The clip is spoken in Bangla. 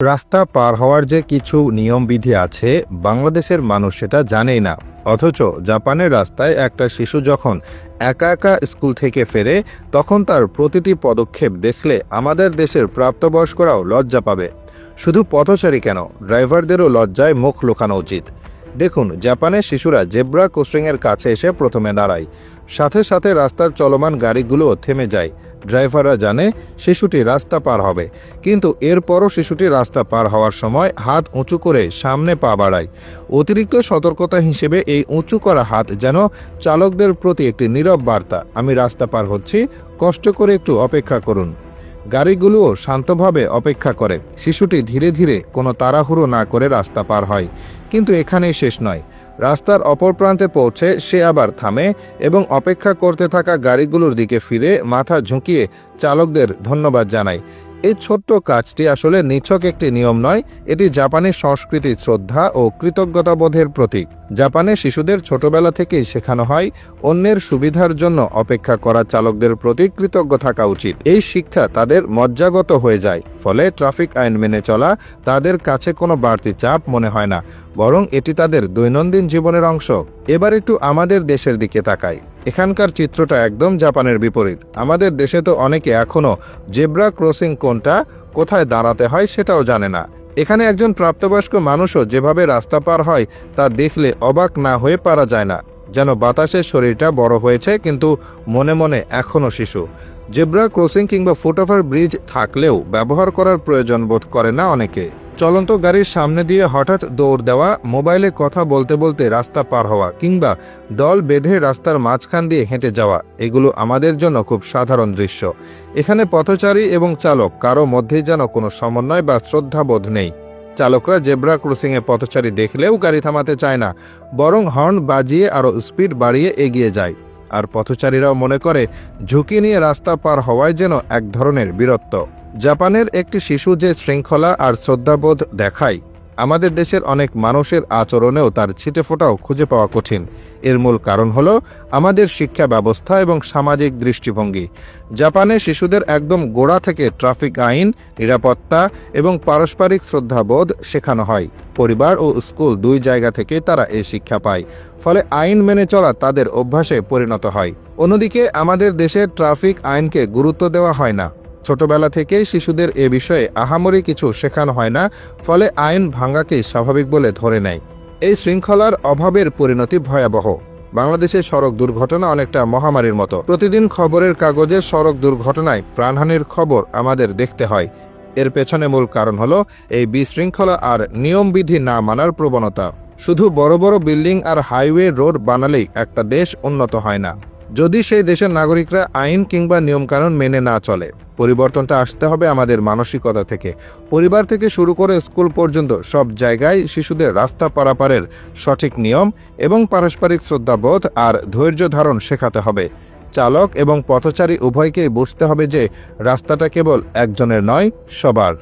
রাস্তা পার হওয়ার যে কিছু নিয়মবিধি আছে বাংলাদেশের মানুষ সেটা জানেই না। অথচ জাপানের রাস্তায় একটা শিশু যখন একা একা স্কুল থেকে ফেরে তখন তার প্রতিটি পদক্ষেপ দেখলে আমাদের দেশের প্রাপ্তবয়স্করাও লজ্জা পাবে। শুধু পথচারী কেন, ড্রাইভারদেরও লজ্জায় মুখ লুকানো উচিত। দেখুন, জাপানের শিশুরা জেব্রা ক্রসিংয়ের কাছে এসে প্রথমে দাঁড়ায়, সাথে সাথে রাস্তার চলমান গাড়িগুলোও থেমে যায়। ড্রাইভাররা জানে শিশুটি রাস্তা পার হবে, কিন্তু এরপরও শিশুটি রাস্তা পার হওয়ার সময় হাত উঁচু করে সামনে পা বাড়ায়। অতিরিক্ত সতর্কতা হিসেবে এই উঁচু করা হাত যেন চালকদের প্রতি একটি নীরব বার্তা, আমি রাস্তা পার হচ্ছি, কষ্ট করে একটু অপেক্ষা করুন। গাড়িগুলোও শান্তভাবে অপেক্ষা করে। শিশুটি ধীরে ধীরে কোনো তাড়াহুড়ো না করে রাস্তা পার হয়। কিন্তু এখানেই শেষ নয়। রাস্তার অপর প্রান্তে পৌঁছে সে আবার থামে এবং অপেক্ষা করতে থাকা গাড়িগুলোর দিকে ফিরে মাথা ঝুঁকিয়ে চালকদের ধন্যবাদ জানায়। এই ছোট্ট কাজটি আসলে নিছক একটি নিয়ম নয়, এটি জাপানের সংস্কৃতির শ্রদ্ধা ও কৃতজ্ঞতাবোধের প্রতীক। জাপানে শিশুদের ছোটবেলা থেকেই শেখানো হয় অন্যের সুবিধার জন্য অপেক্ষা করা চালকদের প্রতি কৃতজ্ঞ থাকা উচিত। এই শিক্ষা তাদের মজ্জাগত হয়ে যায়, ফলে ট্রাফিক আইন মেনে চলা তাদের কাছে কোনো বাড়তি চাপ মনে হয় না, বরং এটি তাদের দৈনন্দিন জীবনের অংশ। এবার একটু আমাদের দেশের দিকে তাকাই। এখানকার চিত্রটা একদম জাপানের বিপরীত। আমাদের দেশে তো অনেকে এখনও জেব্রা ক্রসিং কোনটা, কোথায় দাঁড়াতে হয় সেটাও জানে না। এখানে একজন প্রাপ্তবয়স্ক মানুষও যেভাবে রাস্তা পার হয় তা দেখলে অবাক না হয়ে পারা যায় না, যেন বাতাসের শরীরটা বড় হয়েছে কিন্তু মনে মনে এখনও শিশু। জেব্রা ক্রসিং কিংবা ফুটওভার ব্রিজ থাকলেও ব্যবহার করার প্রয়োজন বোধ করে না অনেকে। চলন্ত গাড়ির সামনে দিয়ে হঠাৎ দৌড় দেওয়া, মোবাইলে কথা বলতে বলতে রাস্তা পার হওয়া কিংবা দল বেঁধে রাস্তার মাঝখান দিয়ে হেঁটে যাওয়া, এগুলো আমাদের জন্য খুব সাধারণ দৃশ্য। এখানে পথচারী এবং চালক কারো মধ্যেই যেন কোনো সমন্বয় বা শ্রদ্ধাবোধ নেই। চালকরা জেব্রা ক্রসিংয়ে পথচারী দেখলেও গাড়ি থামাতে চায় না, বরং হর্ন বাজিয়ে আরও স্পিড বাড়িয়ে এগিয়ে যায়। আর পথচারীরাও মনে করে ঝুঁকি নিয়ে রাস্তা পার হওয়ায় যেন এক ধরনের বীরত্ব। জাপানের একটি শিশু যে শৃঙ্খলা আর শ্রদ্ধাবোধ দেখায়, আমাদের দেশের অনেক মানুষের আচরণেও তার ছিটেফোঁটাও খুঁজে পাওয়া কঠিন। এর মূল কারণ হলো আমাদের শিক্ষা ব্যবস্থা এবং সামাজিক দৃষ্টিভঙ্গি। জাপানে শিশুদের একদম গোড়া থেকে ট্রাফিক আইন, নিরাপত্তা এবং পারস্পরিক শ্রদ্ধাবোধ শেখানো হয়। পরিবার ও স্কুল দুই জায়গা থেকে তারা এই শিক্ষা পায়, ফলে আইন মেনে চলা তাদের অভ্যাসে পরিণত হয়। অন্যদিকে আমাদের দেশে ট্রাফিক আইনকে গুরুত্ব দেওয়া হয় না। ছোটবেলা থেকেই শিশুদের এ বিষয়ে আহামরি কিছু শেখানো হয় না, ফলে আইন ভাঙাকেই স্বাভাবিক বলে ধরে নেয়। এই শৃঙ্খলার অভাবের পরিণতি ভয়াবহ। বাংলাদেশের সড়ক দুর্ঘটনা অনেকটা মহামারীর মতো। প্রতিদিন খবরের কাগজে সড়ক দুর্ঘটনায় প্রাণহানির খবর আমাদের দেখতে হয়। এর পেছনে মূল কারণ হলো এই বিশৃঙ্খলা আর নিয়মবিধি না মানার প্রবণতা। শুধু বড় বড় বিল্ডিং আর হাইওয়ে রোড বানালেই একটা দেশ উন্নত হয় না, যদি সেই দেশের নাগরিকরা আইন কিংবা নিয়মকানুন মেনে না চলে। পরিবর্তনটা আসতে হবে আমাদের মানসিকতা থেকে। পরিবার থেকে শুরু করে স্কুল পর্যন্ত সব জায়গায় শিশুদের রাস্তা পারাপারের সঠিক নিয়ম এবং পারস্পরিক শ্রদ্ধাবোধ আর ধৈর্য ধারণ শেখাতে হবে। চালক এবং পথচারী উভয়কেই বুঝতে হবে যে রাস্তাটা কেবল একজনের নয়, সবার।